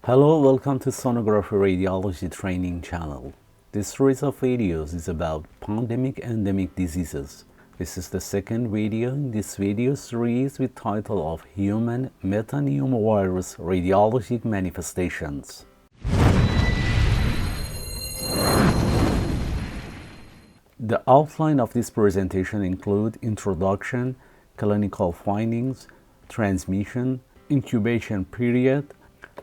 Hello, welcome to Sonography Radiology Training Channel. This series of videos is about pandemic-endemic diseases. This is the second video in this video series with title of Human Metapneumovirus Radiologic Manifestations. The outline of this presentation include introduction, clinical findings, transmission, incubation period,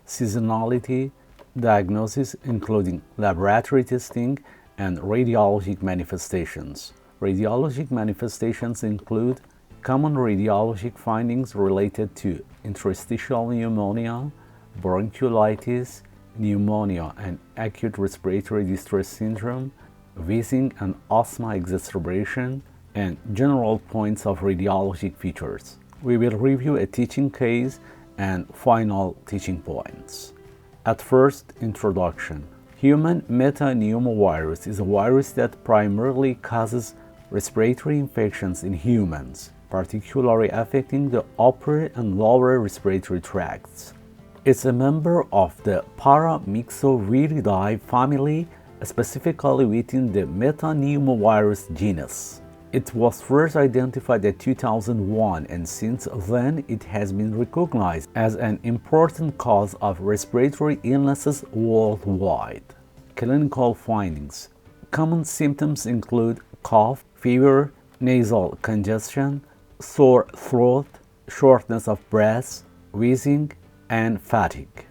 seasonality, diagnosis including laboratory testing, and radiologic manifestations. Radiologic manifestations include common radiologic findings related to interstitial pneumonia, bronchiolitis, pneumonia and acute respiratory distress syndrome, wheezing and asthma exacerbation, and general points of radiologic features. We will review a teaching case and final teaching points. At first, introduction. Human metapneumovirus is a virus that primarily causes respiratory infections in humans, particularly affecting the upper and lower respiratory tracts. It's a member of the Paramyxoviridae family, specifically within the Metapneumovirus genus. It was first identified in 2001, and since then it has been recognized as an important cause of respiratory illnesses worldwide. Clinical findings. Common symptoms include cough, fever, nasal congestion, sore throat, shortness of breath, wheezing, and fatigue.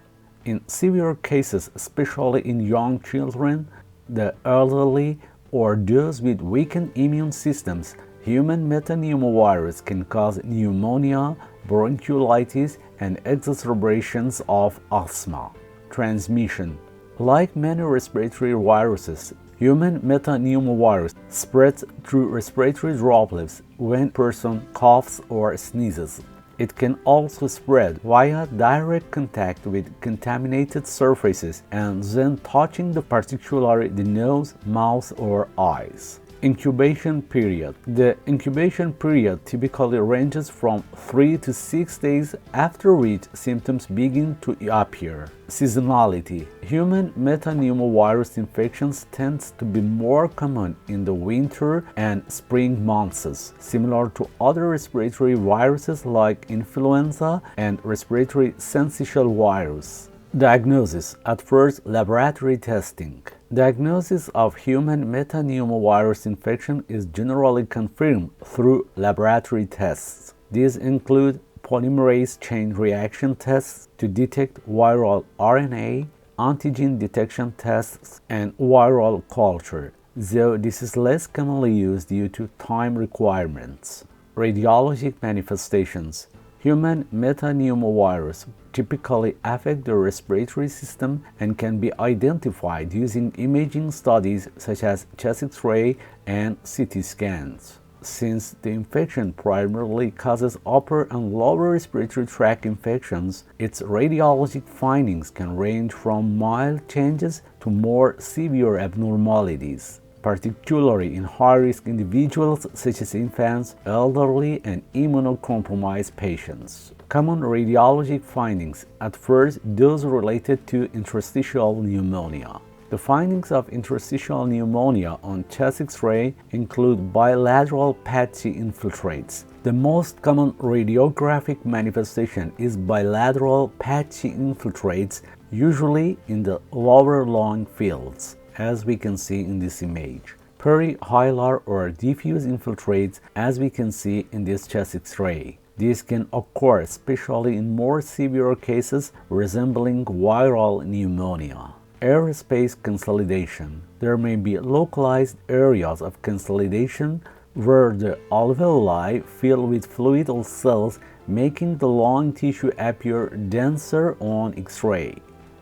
In severe cases, especially in young children, the elderly, or those with weakened immune systems, human metapneumovirus can cause pneumonia, bronchiolitis, and exacerbations of asthma. Transmission. Like many respiratory viruses, human metapneumovirus spreads through respiratory droplets when a person coughs or sneezes. It can also spread via direct contact with contaminated surfaces and then touching particularly the nose, mouth, or eyes. Incubation period. The incubation period typically ranges from 3 to 6 days, after which symptoms begin to appear. Seasonality. Human metapneumovirus infections tend to be more common in the winter and spring months, similar to other respiratory viruses like influenza and respiratory syncytial virus. Diagnosis. At first, laboratory testing. Diagnosis of human metapneumovirus infection is generally confirmed through laboratory tests. These include polymerase chain reaction tests to detect viral RNA, antigen detection tests, and viral culture, though this is less commonly used due to time requirements. Radiologic manifestations. Human metapneumovirus typically affect the respiratory system and can be identified using imaging studies such as chest X-ray and CT scans. Since the infection primarily causes upper and lower respiratory tract infections, its radiologic findings can range from mild changes to more severe abnormalities, particularly in high-risk individuals such as infants, elderly, and immunocompromised patients. Common radiologic findings. At first, those related to interstitial pneumonia. The findings of interstitial pneumonia on chest X-ray include bilateral patchy infiltrates. The most common radiographic manifestation is bilateral patchy infiltrates, usually in the lower lung fields, as we can see in this image. Perihilar or diffuse infiltrates, as we can see in this chest X-ray. These can occur especially in more severe cases resembling viral pneumonia. Airspace consolidation. There may be localized areas of consolidation where the alveoli fill with fluid cells, making the lung tissue appear denser on X-ray.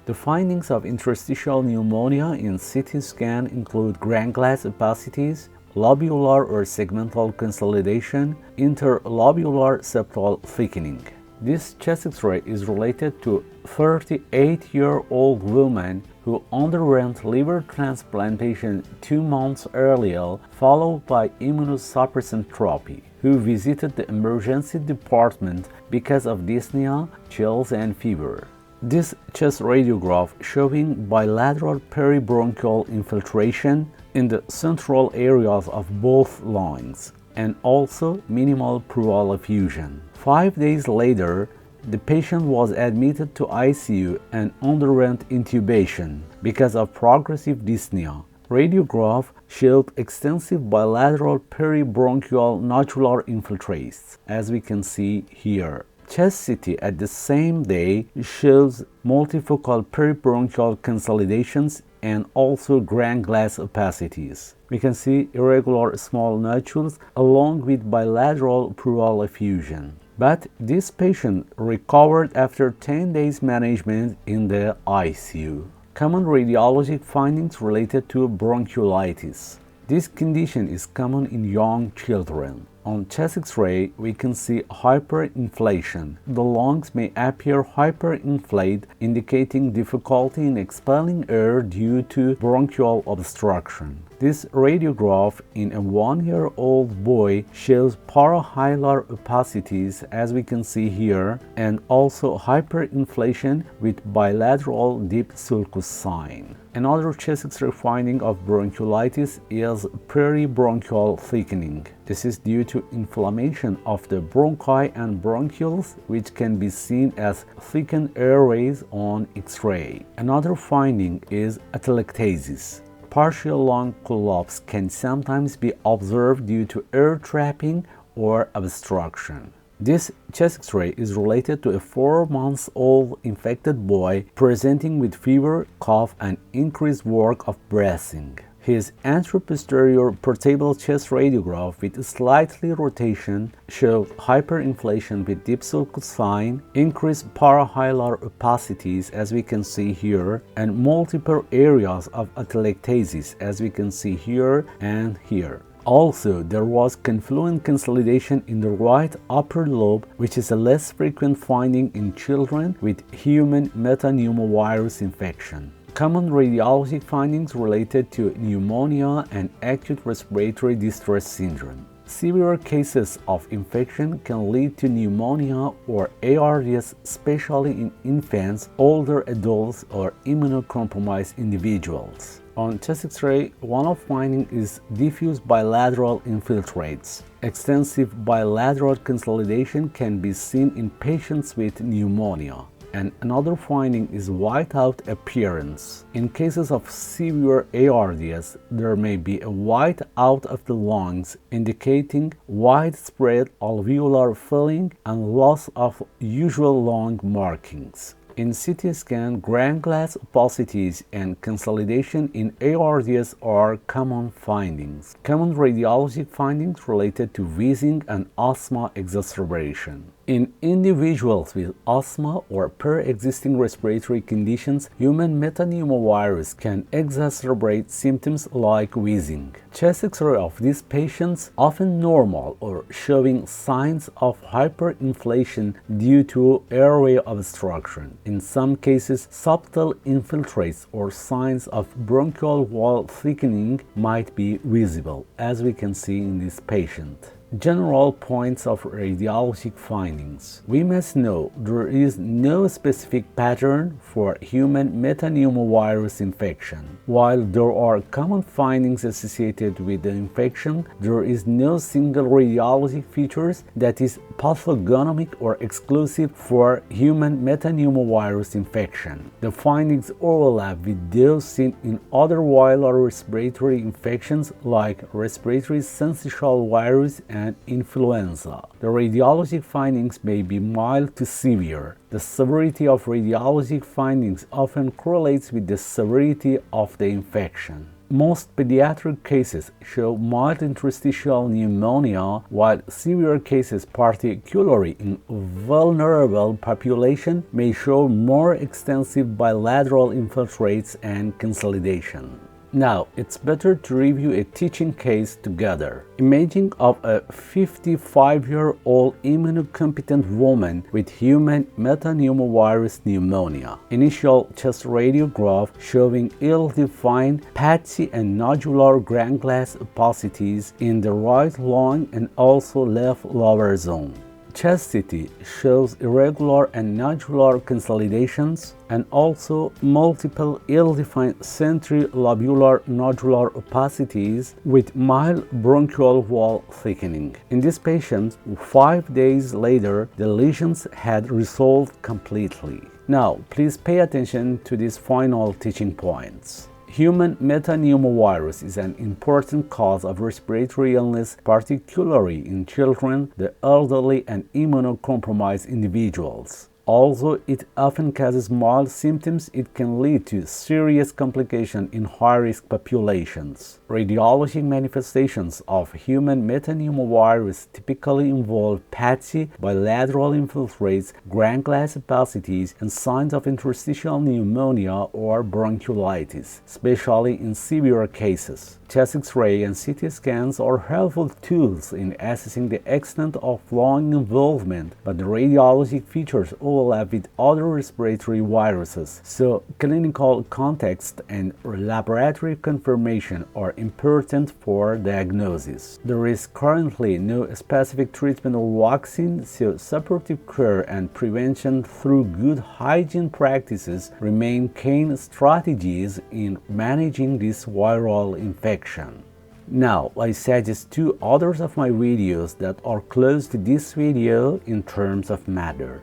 The findings of interstitial pneumonia in CT scan include ground glass opacities, lobular or segmental consolidation, interlobular septal thickening. This chest X-ray is related to a 38-year-old woman who underwent liver transplantation 2 months earlier, followed by immunosuppressant therapy, who visited the emergency department because of dyspnea, chills, and fever. This chest radiograph showing bilateral peribronchial infiltration in the central areas of both lungs and also minimal pleural effusion. 5 days later, the patient was admitted to ICU and underwent intubation because of progressive dyspnea. Radiograph showed extensive bilateral peribronchial nodular infiltrates, as we can see here. Chest CT at the same day shows multifocal peribronchial consolidations and also ground glass opacities. We can see irregular small nodules along with bilateral pleural effusion. But this patient recovered after 10 days management in the ICU. Common radiologic findings related to bronchiolitis. This condition is common in young children. On chest X-ray, we can see hyperinflation. The lungs may appear hyperinflated, indicating difficulty in expelling air due to bronchial obstruction. This radiograph in a 1-year-old boy shows parahilar opacities, as we can see here, and also hyperinflation with bilateral deep sulcus sign. Another chest X-ray finding of bronchiolitis is peribronchial thickening. This is due to inflammation of the bronchi and bronchioles, which can be seen as thickened airways on X-ray. Another finding is atelectasis. Partial lung collapse can sometimes be observed due to air trapping or obstruction. This chest X-ray is related to a 4-month-old infected boy presenting with fever, cough, and increased work of breathing. His anteroposterior portable chest radiograph with slightly rotation showed hyperinflation with deep sulcus sign, increased parahilar opacities, as we can see here, and multiple areas of atelectasis, as we can see here and here. Also, there was confluent consolidation in the right upper lobe, which is a less frequent finding in children with human metapneumovirus infection. Common radiologic findings related to pneumonia and acute respiratory distress syndrome. Severe cases of infection can lead to pneumonia or ARDS, especially in infants, older adults, or immunocompromised individuals. On chest X-ray, one of finding is diffuse bilateral infiltrates. Extensive bilateral consolidation can be seen in patients with pneumonia. And another finding is whiteout appearance. In cases of severe ARDS, there may be a whiteout of the lungs, indicating widespread alveolar filling and loss of usual lung markings. In CT scan, ground glass opacities and consolidation in ARDS are common findings. Common radiologic findings related to wheezing and asthma exacerbation. In individuals with asthma or pre-existing respiratory conditions, human metapneumovirus can exacerbate symptoms like wheezing. Chest X-ray of these patients often normal or showing signs of hyperinflation due to airway obstruction. In some cases, subtle infiltrates or signs of bronchial wall thickening might be visible, as we can see in this patient. General points of radiologic findings. We must know there is no specific pattern for human metapneumovirus infection. While there are common findings associated with the infection, there is no single radiologic features that is pathognomic or exclusive for human metapneumovirus infection. The findings overlap with those seen in other viral respiratory infections like respiratory syncytial virus and influenza. The radiologic findings may be mild to severe. The severity of radiologic findings often correlates with the severity of the infection. Most pediatric cases show mild interstitial pneumonia, while severe cases, particularly in vulnerable population, may show more extensive bilateral infiltrates and consolidation. Now, it's better to review a teaching case together. Imaging of a 55-year-old immunocompetent woman with human metapneumovirus pneumonia. Initial chest radiograph showing ill-defined patchy and nodular ground glass opacities in the right lung and also left lower zone. Chest CT shows irregular and nodular consolidations and also multiple ill-defined centrilobular nodular opacities with mild bronchial wall thickening. In this patient, 5 days later, the lesions had resolved completely. Now, please pay attention to these final teaching points. Human metapneumovirus is an important cause of respiratory illness, particularly in children, the elderly, and immunocompromised individuals. Although it often causes mild symptoms, it can lead to serious complications in high-risk populations. Radiologic manifestations of human metapneumovirus typically involve patchy bilateral infiltrates, ground-glass opacities, and signs of interstitial pneumonia or bronchiolitis, especially in severe cases. Chest X-ray and CT scans are helpful tools in assessing the extent of lung involvement, but the radiologic features overlap with other respiratory viruses, so clinical context and laboratory confirmation are important for diagnosis. There is currently no specific treatment or vaccine, so supportive care and prevention through good hygiene practices remain key strategies in managing this viral infection. Now, I suggest 2 others of my videos that are close to this video in terms of matter.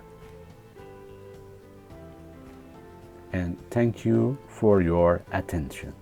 And thank you for your attention.